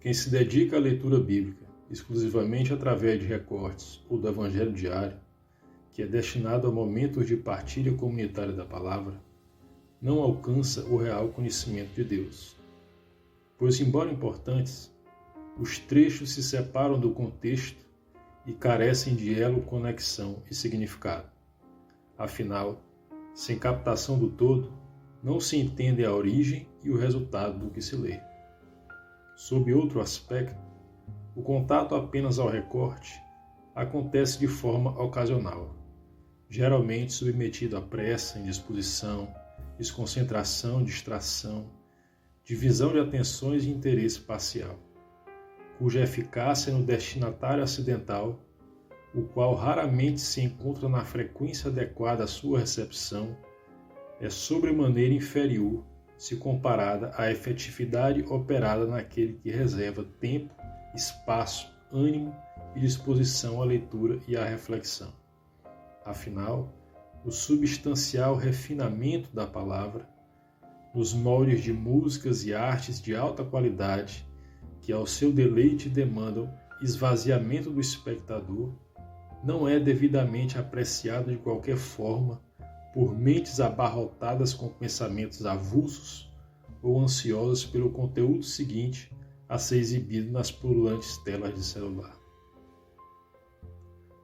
Quem se dedica à leitura bíblica exclusivamente através de recortes ou do Evangelho diário, que é destinado a momentos de partilha comunitária da palavra, não alcança o real conhecimento de Deus. Pois, embora importantes, os trechos se separam do contexto e carecem de elo, conexão e significado. Afinal, sem captação do todo, não se entende a origem e o resultado do que se lê. Sob outro aspecto, o contato apenas ao recorte acontece de forma ocasional, geralmente submetido à pressa, indisposição, desconcentração, distração, divisão de atenções e interesse parcial, cuja eficácia é no destinatário acidental, o qual raramente se encontra na frequência adequada à sua recepção, é sobremaneira inferior se comparada à efetividade operada naquele que reserva tempo, espaço, ânimo e disposição à leitura e à reflexão. Afinal, o substancial refinamento da palavra, nos moldes de músicas e artes de alta qualidade, que ao seu deleite demandam esvaziamento do espectador, não é devidamente apreciado de qualquer forma por mentes abarrotadas com pensamentos avulsos ou ansiosas pelo conteúdo seguinte a ser exibido nas pululantes telas de celular.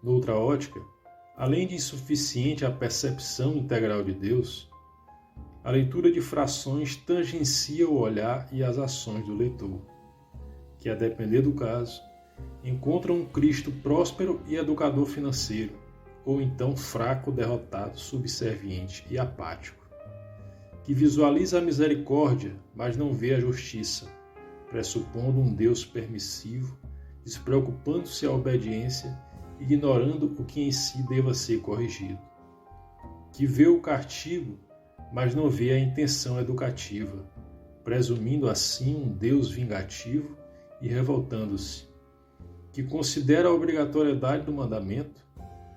Noutra ótica, além de insuficiente a percepção integral de Deus, a leitura de frações tangencia o olhar e as ações do leitor, que, a depender do caso, encontra um Cristo próspero e educador financeiro, ou então fraco, derrotado, subserviente e apático, que visualiza a misericórdia, mas não vê a justiça, pressupondo um Deus permissivo, despreocupando-se a obediência, ignorando o que em si deva ser corrigido, que vê o castigo, mas não vê a intenção educativa, presumindo assim um Deus vingativo e revoltando-se, que considera a obrigatoriedade do mandamento,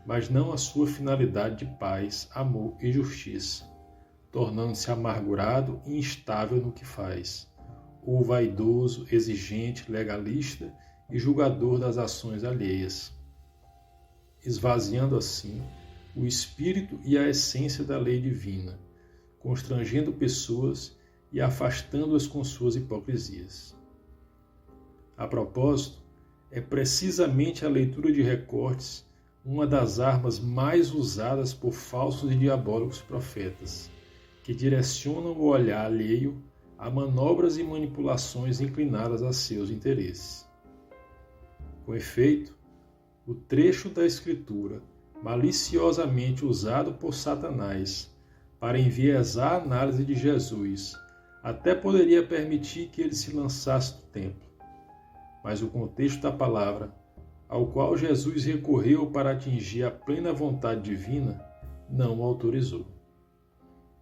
mas não a sua finalidade de paz, amor e justiça, tornando-se amargurado e instável no que faz, ou vaidoso, exigente, legalista e julgador das ações alheias, esvaziando assim o espírito e a essência da lei divina, constrangendo pessoas e afastando-as com suas hipocrisias. A propósito, é precisamente a leitura de recortes uma das armas mais usadas por falsos e diabólicos profetas, que direcionam o olhar alheio a manobras e manipulações inclinadas a seus interesses. Com efeito, o trecho da Escritura maliciosamente usado por Satanás para enviesar a análise de Jesus até poderia permitir que ele se lançasse do templo, mas o contexto da palavra, ao qual Jesus recorreu para atingir a plena vontade divina, não o autorizou.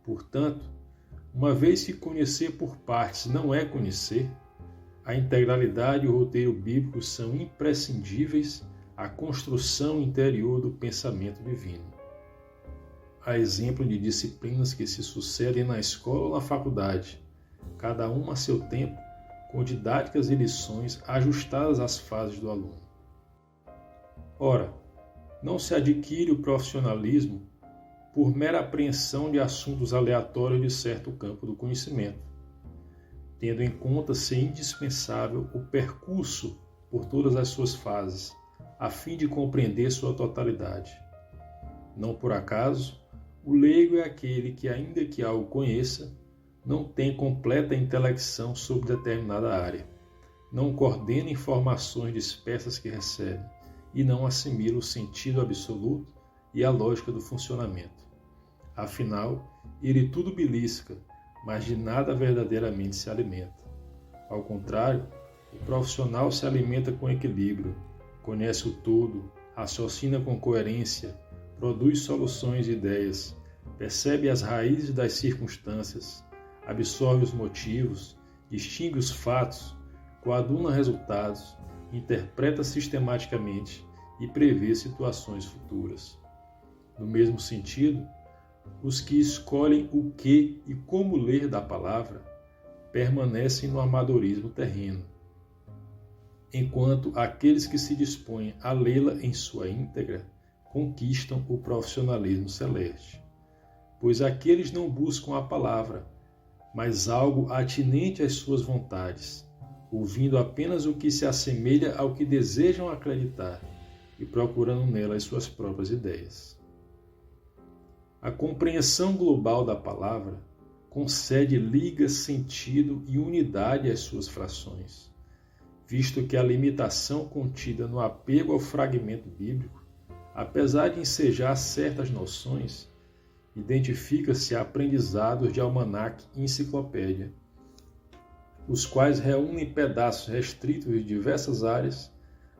Portanto, uma vez que conhecer por partes não é conhecer, a integralidade e o roteiro bíblico são imprescindíveis à construção interior do pensamento divino. A exemplo de disciplinas que se sucedem na escola ou na faculdade, cada uma a seu tempo, com didáticas e lições ajustadas às fases do aluno. Ora, não se adquire o profissionalismo por mera apreensão de assuntos aleatórios de certo campo do conhecimento, tendo em conta ser indispensável o percurso por todas as suas fases, a fim de compreender sua totalidade. Não por acaso, o leigo é aquele que, ainda que algo conheça, não tem completa intelecção sobre determinada área, não coordena informações dispersas que recebe e não assimila o sentido absoluto e a lógica do funcionamento. Afinal, ele tudo belisca, mas de nada verdadeiramente se alimenta. Ao contrário, o profissional se alimenta com equilíbrio, conhece o todo, raciocina com coerência, produz soluções e ideias, percebe as raízes das circunstâncias, absorve os motivos, distingue os fatos, coaduna resultados, interpreta sistematicamente e prevê situações futuras. No mesmo sentido, os que escolhem o que e como ler da palavra permanecem no amadorismo terreno, enquanto aqueles que se dispõem a lê-la em sua íntegra conquistam o profissionalismo celeste. Pois aqueles não buscam a palavra, mas algo atinente às suas vontades, ouvindo apenas o que se assemelha ao que desejam acreditar e procurando nela as suas próprias ideias. A compreensão global da palavra concede liga, sentido e unidade às suas frações, visto que a limitação contida no apego ao fragmento bíblico, apesar de ensejar certas noções, identifica-se a aprendizados de almanaque e enciclopédia, os quais reúnem pedaços restritos de diversas áreas,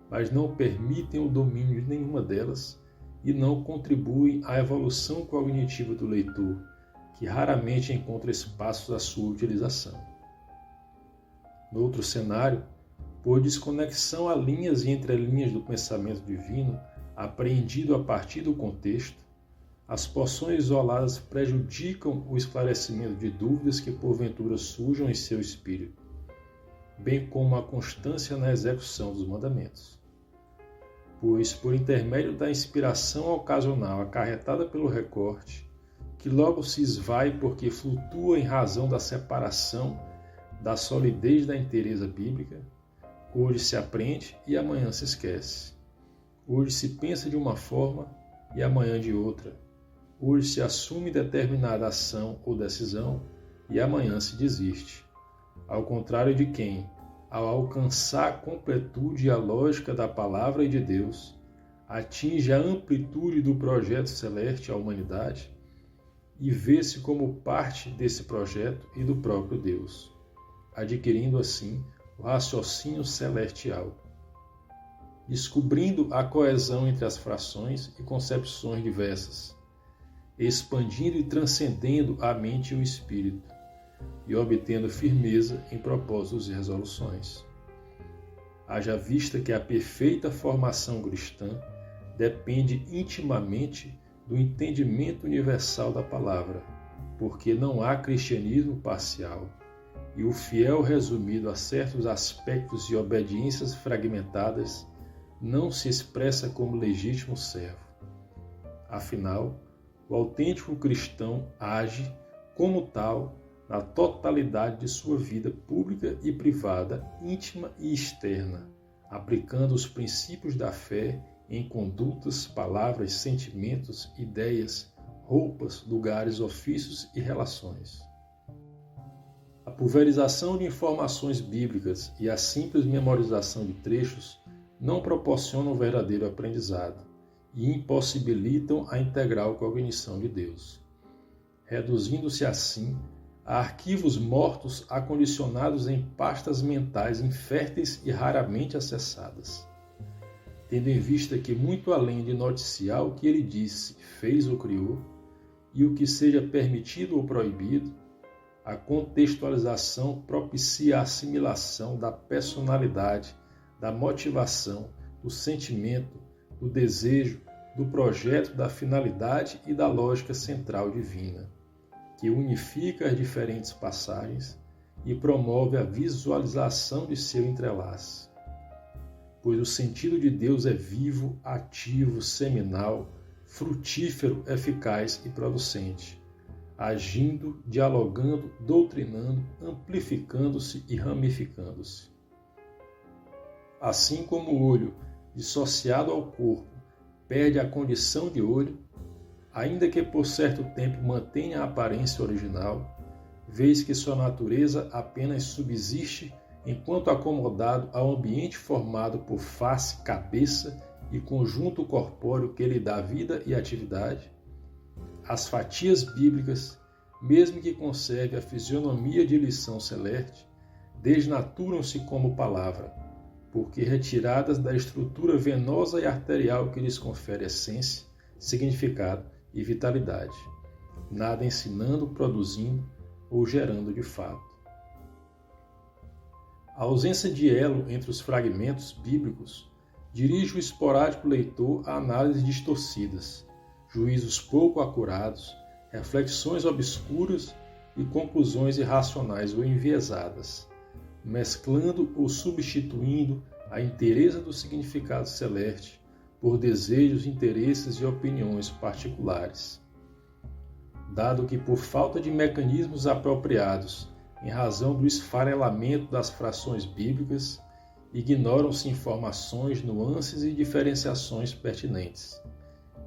mas não permitem o domínio de nenhuma delas e não contribuem à evolução cognitiva do leitor, que raramente encontra espaços à sua utilização. No outro cenário, por desconexão a linhas e entrelinhas do pensamento divino, apreendido a partir do contexto, as porções isoladas prejudicam o esclarecimento de dúvidas que porventura surjam em seu espírito, bem como a constância na execução dos mandamentos. Pois, por intermédio da inspiração ocasional acarretada pelo recorte, que logo se esvai porque flutua em razão da separação da solidez da inteireza bíblica, hoje se aprende e amanhã se esquece. Hoje se pensa de uma forma e amanhã de outra. Hoje se assume determinada ação ou decisão e amanhã se desiste. Ao contrário de quem, ao alcançar a completude e a lógica da palavra e de Deus, atinge a amplitude do projeto celeste à humanidade e vê-se como parte desse projeto e do próprio Deus, adquirindo assim o raciocínio celestial, descobrindo a coesão entre as frações e concepções diversas, expandindo e transcendendo a mente e o espírito, e obtendo firmeza em propósitos e resoluções. Haja vista que a perfeita formação cristã depende intimamente do entendimento universal da palavra, porque não há cristianismo parcial, e o fiel resumido a certos aspectos e obediências fragmentadas não se expressa como legítimo servo. Afinal, o autêntico cristão age, como tal, na totalidade de sua vida pública e privada, íntima e externa, aplicando os princípios da fé em condutas, palavras, sentimentos, ideias, roupas, lugares, ofícios e relações. A pulverização de informações bíblicas e a simples memorização de trechos não proporcionam o verdadeiro aprendizado e impossibilitam a integral cognição de Deus, reduzindo-se assim a arquivos mortos acondicionados em pastas mentais inférteis e raramente acessadas. Tendo em vista que, muito além de noticiar o que ele disse, fez ou criou, e o que seja permitido ou proibido, a contextualização propicia a assimilação da personalidade, da motivação, do sentimento, do desejo, do projeto, da finalidade e da lógica central divina, que unifica as diferentes passagens e promove a visualização de seu entrelace. Pois o sentido de Deus é vivo, ativo, seminal, frutífero, eficaz e producente, agindo, dialogando, doutrinando, amplificando-se e ramificando-se. Assim como o olho, dissociado ao corpo, perde a condição de olho, ainda que por certo tempo mantenha a aparência original, vez que sua natureza apenas subsiste enquanto acomodado ao ambiente formado por face, cabeça e conjunto corpóreo que lhe dá vida e atividade, as fatias bíblicas, mesmo que conserve a fisionomia de lição celeste, desnaturam-se como palavra, porque retiradas da estrutura venosa e arterial que lhes confere essência, significado e vitalidade, nada ensinando, produzindo ou gerando de fato. A ausência de elo entre os fragmentos bíblicos dirige o esporádico leitor a análises distorcidas, juízos pouco acurados, reflexões obscuras e conclusões irracionais ou enviesadas, mesclando ou substituindo a inteireza do significado celeste por desejos, interesses e opiniões particulares. Dado que, por falta de mecanismos apropriados, em razão do esfarelamento das frações bíblicas, ignoram-se informações, nuances e diferenciações pertinentes,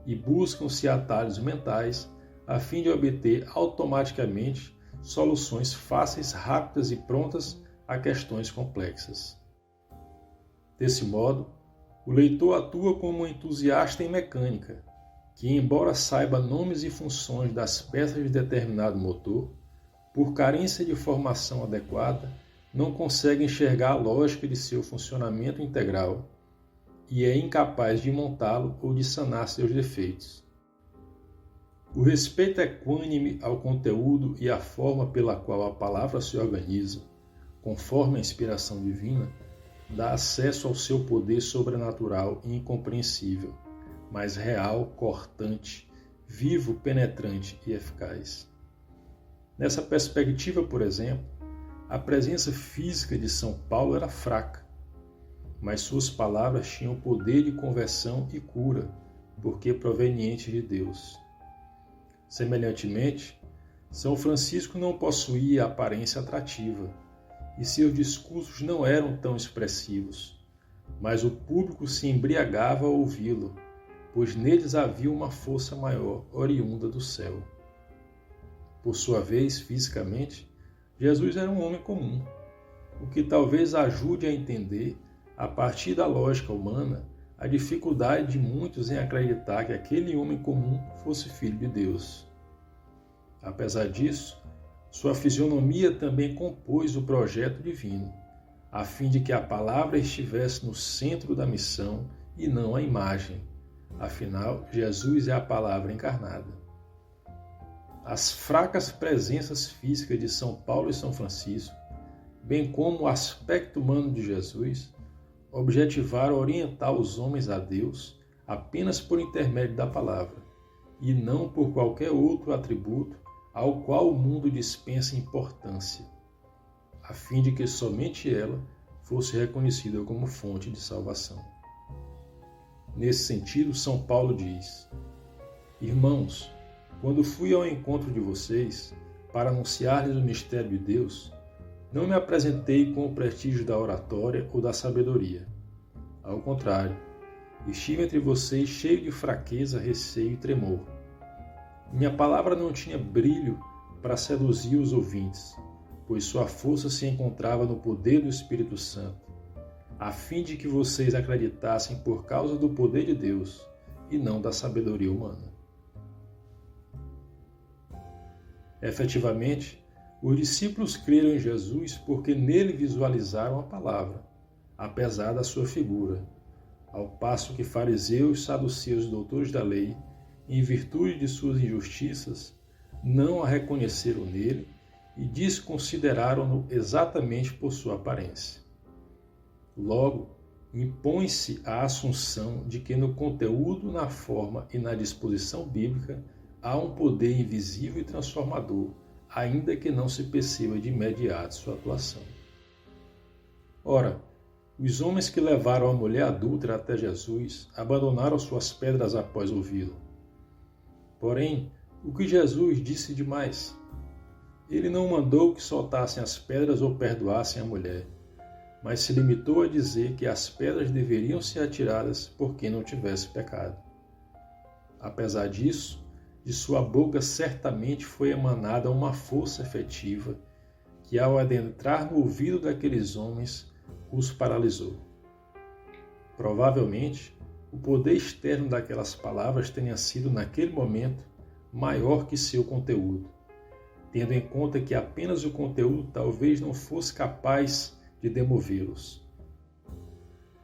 e buscam-se atalhos mentais a fim de obter automaticamente soluções fáceis, rápidas e prontas a questões complexas. Desse modo, o leitor atua como um entusiasta em mecânica, que, embora saiba nomes e funções das peças de determinado motor, por carência de formação adequada, não consegue enxergar a lógica de seu funcionamento integral e é incapaz de montá-lo ou de sanar seus defeitos. O respeito equânime ao conteúdo e à forma pela qual a palavra se organiza, conforme a inspiração divina, dá acesso ao seu poder sobrenatural e incompreensível, mas real, cortante, vivo, penetrante e eficaz. Nessa perspectiva, por exemplo, a presença física de São Paulo era fraca, mas suas palavras tinham poder de conversão e cura, porque provenientes de Deus. Semelhantemente, São Francisco não possuía aparência atrativa, e seus discursos não eram tão expressivos, mas o público se embriagava ao ouvi-lo, pois neles havia uma força maior, oriunda do céu. Por sua vez, fisicamente, Jesus era um homem comum, o que talvez ajude a entender, a partir da lógica humana, a dificuldade de muitos em acreditar que aquele homem comum fosse filho de Deus. Apesar disso, sua fisionomia também compôs o projeto divino, a fim de que a palavra estivesse no centro da missão e não a imagem. Afinal, Jesus é a palavra encarnada. As fracas presenças físicas de São Paulo e São Francisco, bem como o aspecto humano de Jesus, objetivaram orientar os homens a Deus apenas por intermédio da palavra, e não por qualquer outro atributo ao qual o mundo dispensa importância, a fim de que somente ela fosse reconhecida como fonte de salvação. Nesse sentido, São Paulo diz: Irmãos, quando fui ao encontro de vocês para anunciar-lhes o mistério de Deus, não me apresentei com o prestígio da oratória ou da sabedoria. Ao contrário, estive entre vocês cheio de fraqueza, receio e tremor. Minha palavra não tinha brilho para seduzir os ouvintes, pois sua força se encontrava no poder do Espírito Santo, a fim de que vocês acreditassem por causa do poder de Deus e não da sabedoria humana. Efetivamente, os discípulos creram em Jesus porque nele visualizaram a palavra, apesar da sua figura, ao passo que fariseus, saduceus e doutores da lei, em virtude de suas injustiças, não a reconheceram nele e desconsideraram-no exatamente por sua aparência. Logo, impõe-se a assunção de que no conteúdo, na forma e na disposição bíblica há um poder invisível e transformador, ainda que não se perceba de imediato sua atuação. Ora, os homens que levaram a mulher adúltera até Jesus abandonaram suas pedras após ouvi-lo. Porém, o que Jesus disse demais? Ele não mandou que soltassem as pedras ou perdoassem a mulher, mas se limitou a dizer que as pedras deveriam ser atiradas por quem não tivesse pecado. Apesar disso, de sua boca certamente foi emanada uma força efetiva que, ao adentrar no ouvido daqueles homens, os paralisou. Provavelmente, o poder externo daquelas palavras tenha sido, naquele momento, maior que seu conteúdo, tendo em conta que apenas o conteúdo talvez não fosse capaz de demovê-los.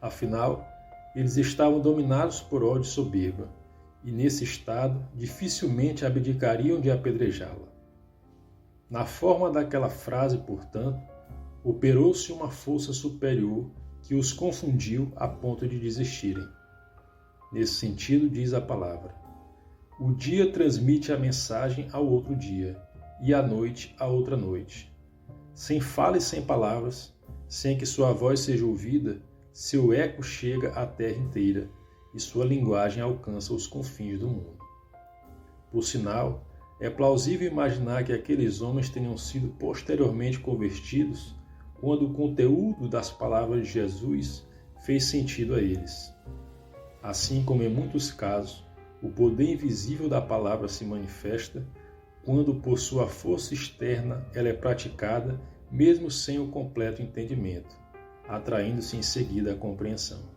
Afinal, eles estavam dominados por ódio e soberba, e nesse estado dificilmente abdicariam de apedrejá-la. Na forma daquela frase, portanto, operou-se uma força superior que os confundiu a ponto de desistirem. Nesse sentido, diz a palavra: o dia transmite a mensagem ao outro dia, e a noite a outra noite. Sem fala e sem palavras, sem que sua voz seja ouvida, seu eco chega à terra inteira e sua linguagem alcança os confins do mundo. Por sinal, é plausível imaginar que aqueles homens tenham sido posteriormente convertidos quando o conteúdo das palavras de Jesus fez sentido a eles. Assim como em muitos casos, o poder invisível da palavra se manifesta quando por sua força externa ela é praticada mesmo sem o completo entendimento, atraindo-se em seguida a compreensão.